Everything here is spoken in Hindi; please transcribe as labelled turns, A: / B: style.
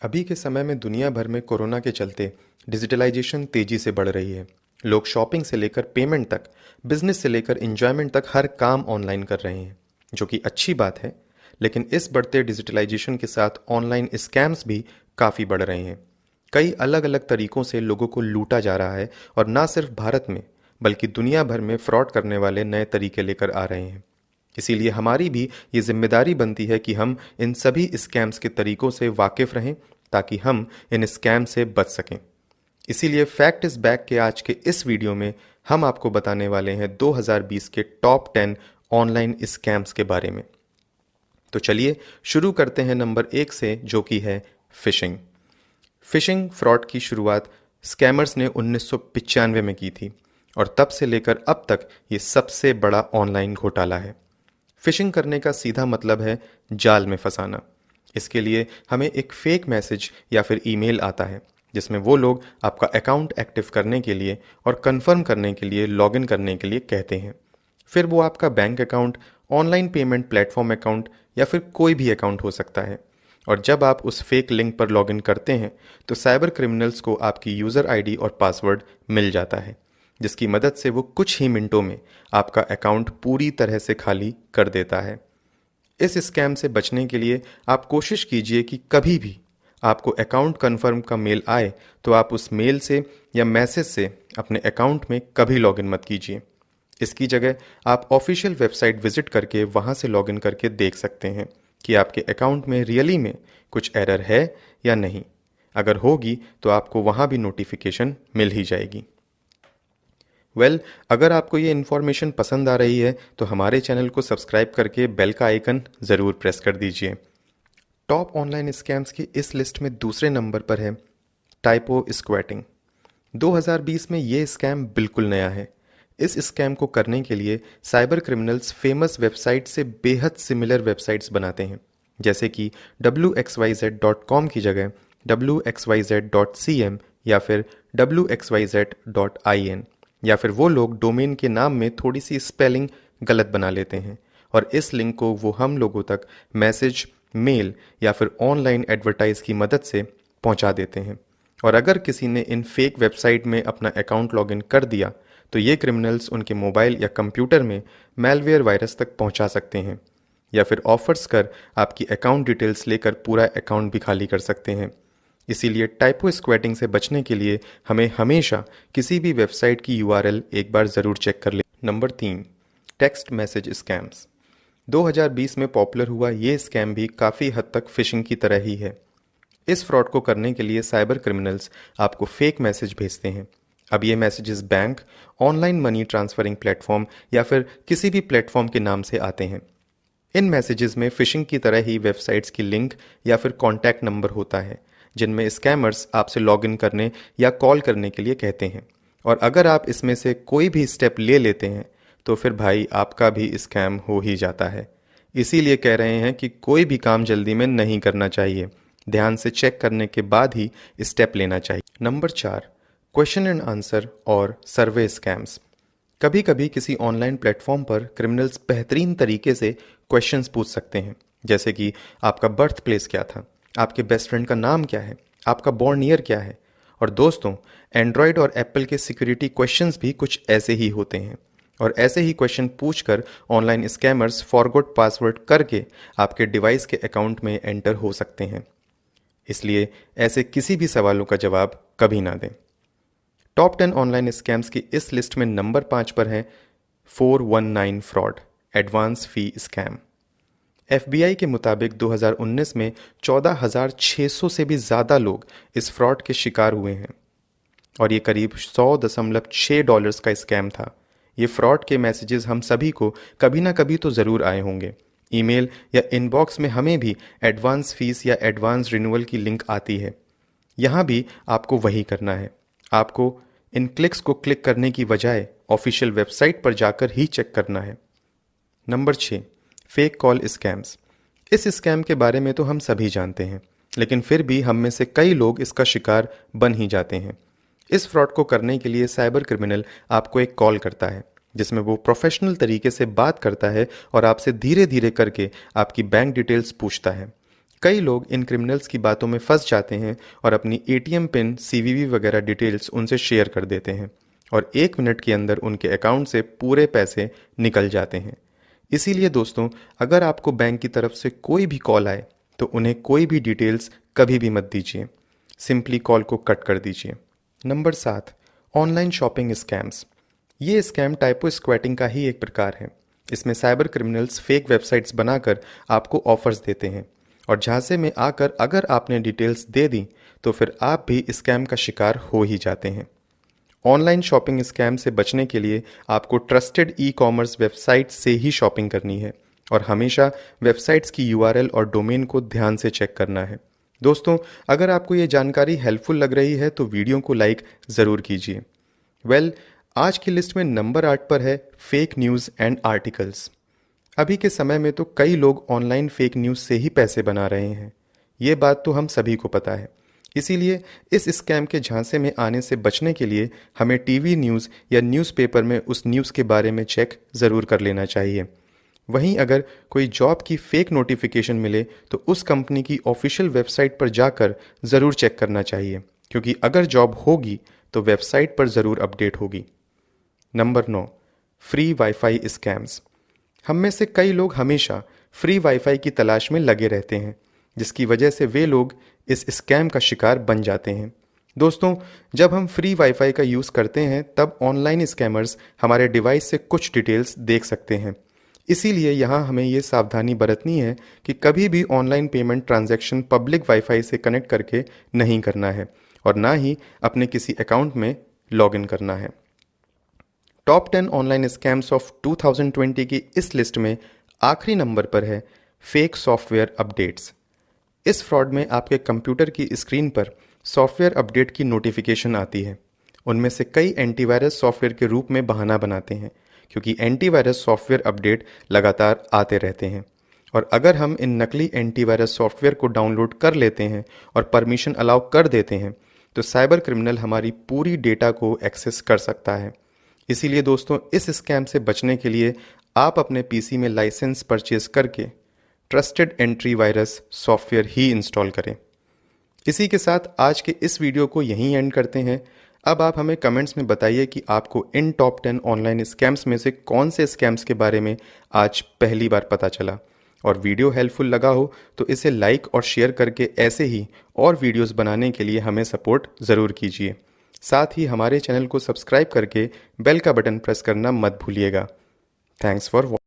A: अभी के समय में दुनिया भर में कोरोना के चलते डिजिटलाइजेशन तेजी से बढ़ रही है। लोग शॉपिंग से लेकर पेमेंट तक, बिजनेस से लेकर एंजॉयमेंट तक हर काम ऑनलाइन कर रहे हैं, जो कि अच्छी बात है। लेकिन इस बढ़ते डिजिटलाइजेशन के साथ ऑनलाइन स्कैम्स भी काफ़ी बढ़ रहे हैं। कई अलग अलग तरीकों से लोगों को लूटा जा रहा है और ना सिर्फ भारत में बल्कि दुनिया भर में फ्रॉड करने वाले नए तरीके लेकर आ रहे हैं। इसीलिए हमारी भी ये जिम्मेदारी बनती है कि हम इन सभी स्कैम्स के तरीकों से वाकिफ रहें ताकि हम इन स्कैम से बच सकें। इसीलिए फैक्ट इज बैक के आज के इस वीडियो में हम आपको बताने वाले हैं 2020 के टॉप 10 ऑनलाइन स्कैम्स के बारे में। तो चलिए शुरू करते हैं नंबर 1 से, जो कि है फिशिंग। फिशिंग फ्रॉड की शुरुआत स्कैमर्स ने 1995 में की थी और तब से लेकर अब तक ये सबसे बड़ा ऑनलाइन घोटाला है। फिशिंग करने का सीधा मतलब है जाल में फंसाना। इसके लिए हमें एक फेक मैसेज या फिर ईमेल आता है जिसमें वो लोग आपका अकाउंट एक्टिव करने के लिए और कंफर्म करने के लिए लॉगिन करने के लिए कहते हैं। फिर वो आपका bank account, online payment platform account या फिर कोई भी अकाउंट हो सकता है। और जब आप उस फेक लिंक पर लॉगिन करते हैं तो साइबर क्रिमिनल्स को आपकी यूज़र आईडी और पासवर्ड मिल जाता है, जिसकी मदद से वो कुछ ही मिनटों में आपका अकाउंट पूरी तरह से खाली कर देता है। इस स्कैम से बचने के लिए आप कोशिश कीजिए कि कभी भी आपको अकाउंट कन्फर्म का मेल आए तो आप उस मेल से या मैसेज से अपने अकाउंट में कभी लॉगिन मत कीजिए। इसकी जगह आप ऑफिशियल वेबसाइट विजिट करके वहां से लॉगिन करके देख सकते हैं कि आपके अकाउंट में रियली में कुछ एरर है या नहीं। अगर होगी तो आपको वहां भी नोटिफिकेशन मिल ही जाएगी। अगर आपको ये इन्फॉर्मेशन पसंद आ रही है तो हमारे चैनल को सब्सक्राइब करके बेल का आइकन ज़रूर प्रेस कर दीजिए। टॉप ऑनलाइन स्कैम्स की इस लिस्ट में दूसरे नंबर पर है टाइपो स्क्वैटिंग। 2020 में ये स्कैम बिल्कुल नया है। इस स्कैम को करने के लिए साइबर क्रिमिनल्स फेमस वेबसाइट से बेहद सिमिलर वेबसाइट्स बनाते हैं, जैसे कि wxyz.com की जगह wxyz.cm या फिर wxyz.in, या फिर वो लोग डोमेन के नाम में थोड़ी सी स्पेलिंग गलत बना लेते हैं और इस लिंक को वो हम लोगों तक मैसेज, मेल या फिर ऑनलाइन एडवर्टाइज की मदद से पहुंचा देते हैं। और अगर किसी ने इन फेक वेबसाइट में अपना अकाउंट लॉगिन कर दिया तो ये क्रिमिनल्स उनके मोबाइल या कंप्यूटर में मैलवेयर वायरस तक पहुंचा सकते हैं या फिर ऑफर्स कर आपकी अकाउंट डिटेल्स लेकर पूरा अकाउंट भी खाली कर सकते हैं। इसीलिए टाइपो स्क्वैटिंग से बचने के लिए हमें हमेशा किसी भी वेबसाइट की यूआरएल एक बार ज़रूर चेक कर ले। Number 3, text message scams. 2020 में पॉपुलर हुआ ये स्कैम भी काफ़ी हद तक फिशिंग की तरह ही है। इस फ्रॉड को करने के लिए साइबर क्रिमिनल्स आपको फेक मैसेज भेजते हैं। अब ये messages bank, online money transferring platform या फिर किसी भी प्लेटफॉर्म के नाम से आते हैं। इन मैसेजेस में फिशिंग की तरह ही वेबसाइट्स की लिंक या फिर कॉन्टैक्ट नंबर होता है जिनमें स्कैमर्स आपसे लॉगिन करने या कॉल करने के लिए कहते हैं। और अगर आप इसमें से कोई भी स्टेप ले लेते हैं तो फिर भाई आपका भी स्कैम हो ही जाता है। इसीलिए कह रहे हैं कि कोई भी काम जल्दी में नहीं करना चाहिए, ध्यान से चेक करने के बाद ही स्टेप लेना चाहिए। नंबर 4, क्वेश्चन एंड आंसर और सर्वे स्कैम्स। कभी कभी किसी ऑनलाइन प्लेटफॉर्म पर क्रिमिनल्स बेहतरीन तरीके से क्वेश्चंस पूछ सकते हैं, जैसे कि आपका बर्थ प्लेस क्या था, आपके बेस्ट फ्रेंड का नाम क्या है, आपका बॉर्न ईयर क्या है। और दोस्तों, एंड्रॉयड और एप्पल के सिक्योरिटी क्वेश्चंस भी कुछ ऐसे ही होते हैं और ऐसे ही क्वेश्चन पूछकर ऑनलाइन स्कैमर्स फॉरगॉट पासवर्ड करके आपके डिवाइस के अकाउंट में एंटर हो सकते हैं। इसलिए ऐसे किसी भी सवालों का जवाब कभी ना दें। टॉप 10 ऑनलाइन स्कैम्स की इस लिस्ट में नंबर 5 पर है 419 फ्रॉड, एडवांस फी स्कैम। एफबीआई के मुताबिक 2019 में 14,600 से भी ज़्यादा लोग इस फ्रॉड के शिकार हुए हैं और ये करीब $100.6 का स्कैम था। ये फ्रॉड के मैसेजेस हम सभी को कभी ना कभी तो ज़रूर आए होंगे। ईमेल या इनबॉक्स में हमें भी एडवांस फीस या एडवांस रिन्यूअल की लिंक आती है। यहाँ भी आपको वही करना है। आपको इन क्लिक्स को क्लिक करने की बजाय ऑफिशियल वेबसाइट पर जाकर ही चेक करना है। Number 6, fake call scams. इस स्कैम के बारे में तो हम सभी जानते हैं, लेकिन फिर भी हम में से कई लोग इसका शिकार बन ही जाते हैं। इस फ्रॉड को करने के लिए साइबर क्रिमिनल आपको एक कॉल करता है जिसमें वो प्रोफेशनल तरीके से बात करता है और आपसे धीरे धीरे करके आपकी बैंक डिटेल्स पूछता है। कई लोग इन क्रिमिनल्स की बातों में फंस जाते हैं और अपनी एटीएम पिन, सीवीवी वगैरह डिटेल्स उनसे शेयर कर देते हैं और 1 मिनट के अंदर उनके अकाउंट से पूरे पैसे निकल जाते हैं। इसीलिए दोस्तों, अगर आपको बैंक की तरफ से कोई भी कॉल आए तो उन्हें कोई भी डिटेल्स कभी भी मत दीजिए, सिंपली कॉल को कट कर दीजिए। Number 7, online shopping scams. ये स्कैम टाइपो स्क्वैटिंग का ही एक प्रकार है। इसमें साइबर क्रिमिनल्स फेक वेबसाइट्स बनाकर आपको ऑफर्स देते हैं और झांसे में आकर अगर आपने डिटेल्स दे दी तो फिर आप भी स्कैम का शिकार हो ही जाते हैं। ऑनलाइन शॉपिंग स्कैम से बचने के लिए आपको ट्रस्टेड ई-कॉमर्स वेबसाइट से ही शॉपिंग करनी है और हमेशा वेबसाइट्स की यूआरएल और डोमेन को ध्यान से चेक करना है। दोस्तों, अगर आपको ये जानकारी हेल्पफुल लग रही है तो वीडियो को लाइक ज़रूर कीजिए। आज की लिस्ट में नंबर 8 पर है फेक न्यूज़ एंड आर्टिकल्स। अभी के समय में तो कई लोग ऑनलाइन फेक न्यूज़ से ही पैसे बना रहे हैं। ये बात तो हम सभी को पता है। इसीलिए इस स्कैम के झांसे में आने से बचने के लिए हमें टीवी न्यूज़ या न्यूज़पेपर में उस न्यूज़ के बारे में चेक ज़रूर कर लेना चाहिए। वहीं अगर कोई जॉब की फेक नोटिफिकेशन मिले तो उस कंपनी की ऑफिशियल वेबसाइट पर जाकर ज़रूर चेक करना चाहिए, क्योंकि अगर जॉब होगी तो वेबसाइट पर ज़रूर अपडेट होगी। Number 9, free wifi scams. हम में से कई लोग हमेशा फ्री वाईफाई की तलाश में लगे रहते हैं, जिसकी वजह से वे लोग इस स्कैम का शिकार बन जाते हैं। दोस्तों, जब हम फ्री वाईफाई का यूज़ करते हैं तब ऑनलाइन स्कैमर्स हमारे डिवाइस से कुछ डिटेल्स देख सकते हैं। इसीलिए यहाँ हमें ये सावधानी बरतनी है कि कभी भी online payment transaction public wifi से कनेक्ट करके नहीं करना है और ना ही अपने किसी अकाउंट में लॉगिन करना है। टॉप 10 ऑनलाइन स्कैम्स ऑफ 2020 की इस लिस्ट में आखिरी नंबर पर है फेक सॉफ्टवेयर अपडेट्स। इस फ्रॉड में आपके कंप्यूटर की स्क्रीन पर सॉफ्टवेयर अपडेट की नोटिफिकेशन आती है। उनमें से कई एंटीवायरस सॉफ्टवेयर के रूप में बहाना बनाते हैं, क्योंकि एंटीवायरस सॉफ्टवेयर अपडेट लगातार आते रहते हैं और अगर हम इन नकली एंटीवायरस सॉफ्टवेयर को डाउनलोड कर लेते हैं और परमिशन अलाउ कर देते हैं तो साइबर क्रिमिनल हमारी पूरी डेटा को एक्सेस कर सकता है। इसीलिए दोस्तों, इस स्कैम से बचने के लिए आप अपने पीसी में लाइसेंस परचेज करके ट्रस्टेड एंटी वायरस सॉफ्टवेयर ही इंस्टॉल करें। इसी के साथ आज के इस वीडियो को यहीं एंड करते हैं। अब आप हमें कमेंट्स में बताइए कि आपको इन टॉप 10 ऑनलाइन स्कैम्स में से कौन से स्कैम्स के बारे में आज पहली बार पता चला। और वीडियो हेल्पफुल लगा हो तो इसे लाइक और शेयर करके ऐसे ही और वीडियोस बनाने के लिए हमें सपोर्ट ज़रूर कीजिए। साथ ही हमारे चैनल को सब्सक्राइब करके बेल का बटन प्रेस करना मत भूलिएगा। Thanks for watching.